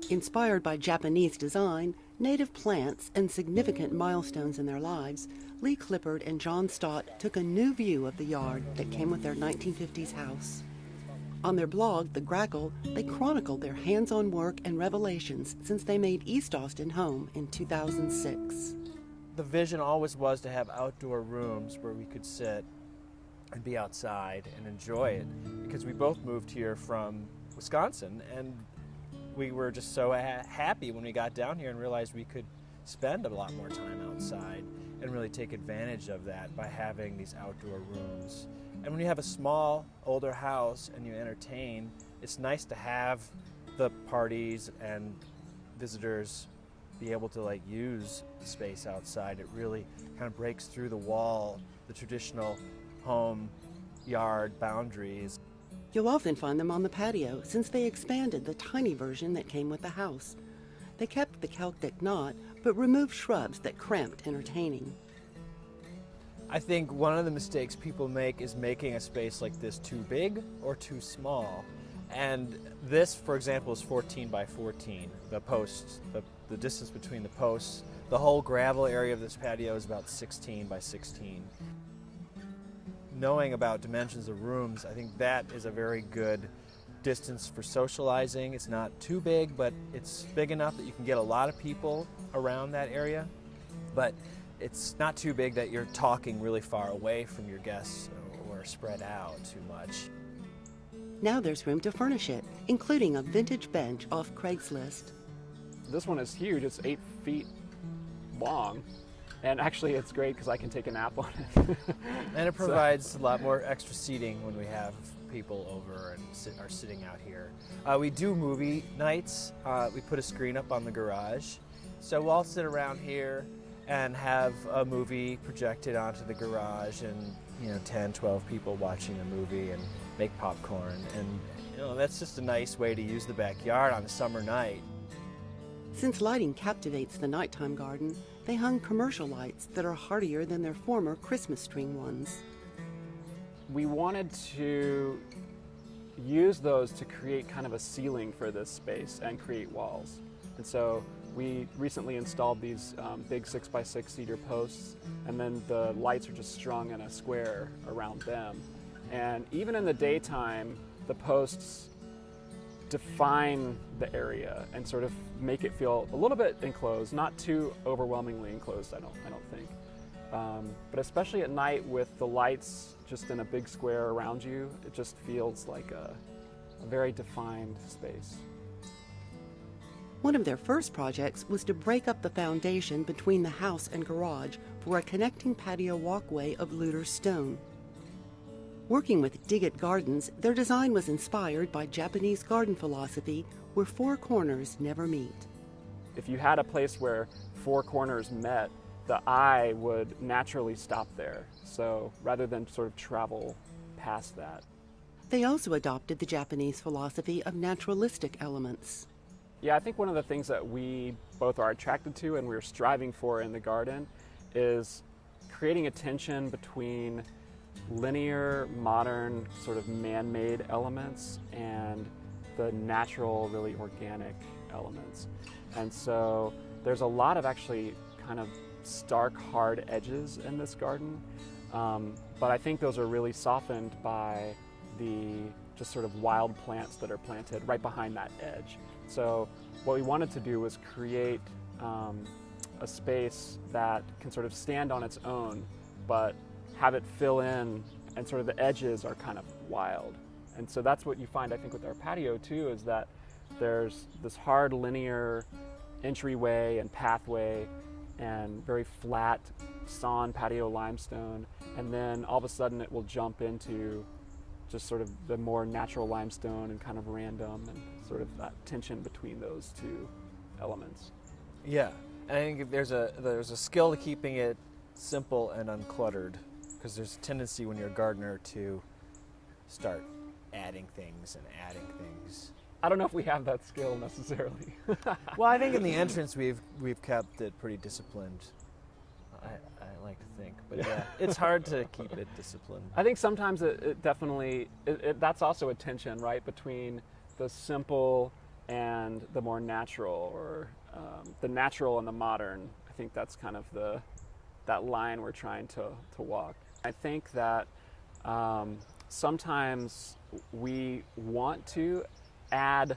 Inspired by Japanese design, native plants, and significant milestones in their lives, Lee Clippard and John Stott took a new view of the yard that came with their 1950s house. On their blog, The Grackle, they chronicled their hands-on work and revelations since they made East Austin home in 2006. The vision always was to have outdoor rooms where we could sit and be outside and enjoy it, because we both moved here from Wisconsin, and we were just so happy when we got down here and realized we could spend a lot more time outside and really take advantage of that by having these outdoor rooms. And when you have a small, older house and you entertain, it's nice to have the parties and visitors be able to use the space outside. It really kind of breaks through the wall, the traditional home yard boundaries. You'll often find them on the patio since they expanded the tiny version that came with the house. They kept the Celtic knot, but removed shrubs that cramped entertaining. I think one of the mistakes people make is making a space like this too big or too small. And this, for example, is 14 by 14. The posts, the distance between the posts, the whole gravel area of this patio is about 16 by 16. Knowing about dimensions of rooms, I think that is a very good distance for socializing. It's not too big, but it's big enough that you can get a lot of people around that area. But it's not too big that you're talking really far away from your guests or spread out too much. Now there's room to furnish it, including a vintage bench off Craigslist. This one is huge. It's 8 feet long. And actually, it's great because I can take a nap on it. And it provides a lot more extra seating when we have people over and are sitting out here. We do movie nights. We put a screen up on the garage. So we'll all sit around here and have a movie projected onto the garage, and 10, 12 people watching a movie and make popcorn. And that's just a nice way to use the backyard on a summer night. Since lighting captivates the nighttime garden, they hung commercial lights that are hardier than their former Christmas string ones. We wanted to use those to create kind of a ceiling for this space and create walls. And so we recently installed these big 6x6 cedar posts, and then the lights are just strung in a square around them. And even in the daytime, the posts define the area and sort of make it feel a little bit enclosed, not too overwhelmingly enclosed, I don't think. But especially at night with the lights just in a big square around you, it just feels like a very defined space. One of their first projects was to break up the foundation between the house and garage for a connecting patio walkway of Luder stone. Working with Diggett Gardens, their design was inspired by Japanese garden philosophy where 4 corners never meet. If you had a place where 4 corners met, the eye would naturally stop there. So rather than sort of travel past that. They also adopted the Japanese philosophy of naturalistic elements. Yeah, I think one of the things that we both are attracted to and we're striving for in the garden is creating a tension between linear, modern, sort of man-made elements and the natural, really organic elements. And so there's a lot of actually kind of stark, hard edges in this garden, but I think those are really softened by the just sort of wild plants that are planted right behind that edge. So what we wanted to do was create a space that can sort of stand on its own, but have it fill in, and sort of the edges are kind of wild. And so that's what you find, I think, with our patio too, is that there's this hard linear entryway and pathway and very flat sawn patio limestone, and then all of a sudden it will jump into just sort of the more natural limestone and kind of random, and sort of that tension between those two elements. Yeah, and I think there's a skill to keeping it simple and uncluttered, because there's a tendency when you're a gardener to start adding things. I don't know if we have that skill necessarily. Well, I think in the entrance we've kept it pretty disciplined. I like to think, but yeah, it's hard to keep it disciplined. I think sometimes it definitely, that's also a tension, right, between the simple and the more natural, or the natural and the modern. I think that's kind of that line we're trying to walk. I think that sometimes we want to add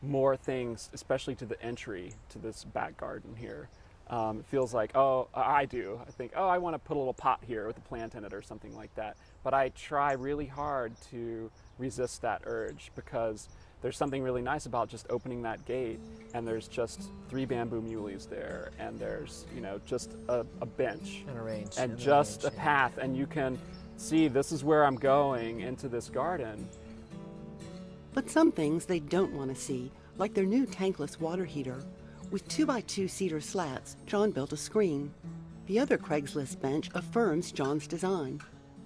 more things, especially to the entry to this back garden here. It feels like, I think, I want to put a little pot here with a plant in it or something like that. But I try really hard to resist that urge, because there's something really nice about just opening that gate, and there's just 3 bamboo muleys there, and there's, just a bench and just a path, and you can see this is where I'm going into this garden. But some things they don't want to see, like their new tankless water heater. With 2x2 cedar slats, John built a screen. The other Craigslist bench affirms John's design.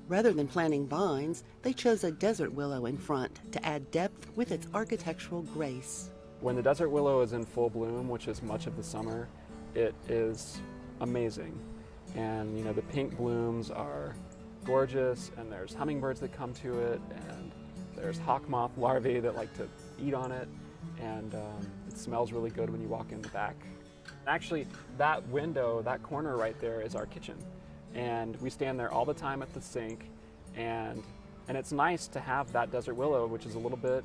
Rather than planting vines, they chose a desert willow in front to add depth with its architectural grace. When the desert willow is in full bloom, which is much of the summer, it is amazing. And the pink blooms are gorgeous, and there's hummingbirds that come to it, and there's hawk moth larvae that like to eat on it, and it smells really good when you walk in the back. Actually, that window, that corner right there, is our kitchen. And we stand there all the time at the sink, and it's nice to have that desert willow, which is a little bit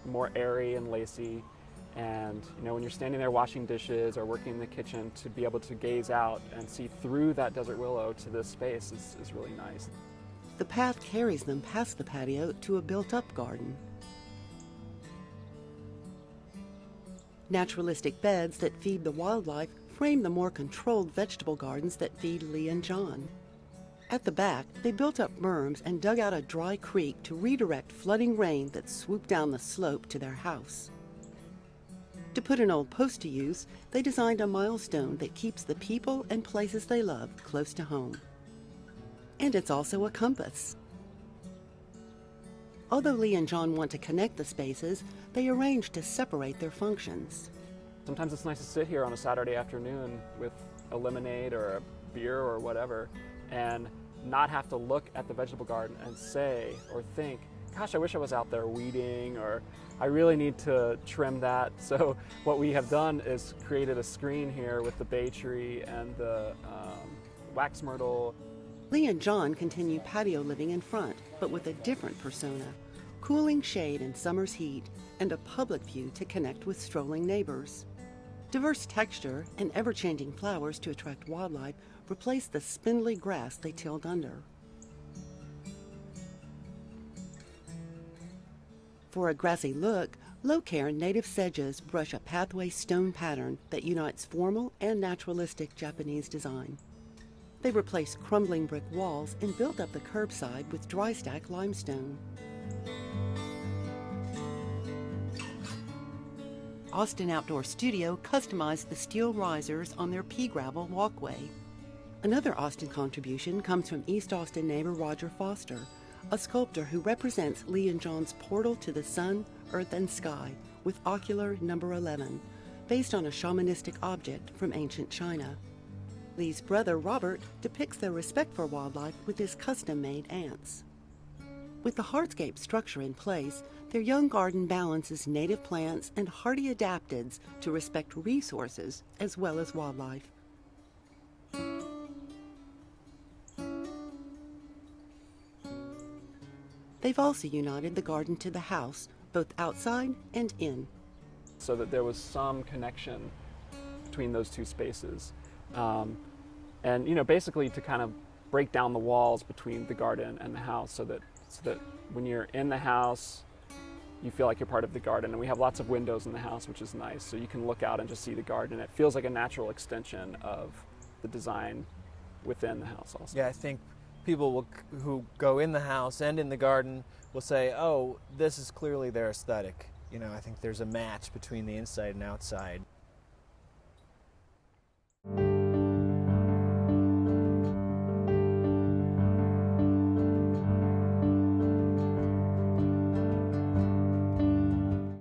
more airy and lacy. And when you're standing there washing dishes or working in the kitchen, to be able to gaze out and see through that desert willow to this space is really nice. The path carries them past the patio to a built-up garden. Naturalistic beds that feed the wildlife frame the more controlled vegetable gardens that feed Lee and John. At the back, they built up berms and dug out a dry creek to redirect flooding rain that swooped down the slope to their house. To put an old post to use, they designed a milestone that keeps the people and places they love close to home. And it's also a compass. Although Lee and John want to connect the spaces, they arranged to separate their functions. Sometimes it's nice to sit here on a Saturday afternoon with a lemonade or a beer or whatever, and not have to look at the vegetable garden and say or think, gosh, I wish I was out there weeding, or I really need to trim that. So what we have done is created a screen here with the bay tree and the wax myrtle. Lee and John continue patio living in front, but with a different persona. Cooling shade in summer's heat, and a public view to connect with strolling neighbors. Diverse texture and ever-changing flowers to attract wildlife replace the spindly grass they tilled under. For a grassy look, low-care native sedges brush a pathway stone pattern that unites formal and naturalistic Japanese design. They replaced crumbling brick walls and built up the curbside with dry stack limestone. Austin Outdoor Studio customized the steel risers on their pea gravel walkway. Another Austin contribution comes from East Austin neighbor Roger Foster, a sculptor who represents Lee and John's portal to the sun, earth, and sky with ocular number 11, based on a shamanistic object from ancient China. Lee's brother Robert depicts their respect for wildlife with his custom-made ants. With the hardscape structure in place, their young garden balances native plants and hardy adapteds to respect resources as well as wildlife. They've also united the garden to the house, both outside and in. So that there was some connection between those two spaces. And basically to kind of break down the walls between the garden and the house so that when you're in the house, you feel like you're part of the garden. And we have lots of windows in the house, which is nice. So you can look out and just see the garden. It feels like a natural extension of the design within the house also. Yeah, I think people who go in the house and in the garden will say, oh, this is clearly their aesthetic. I think there's a match between the inside and outside.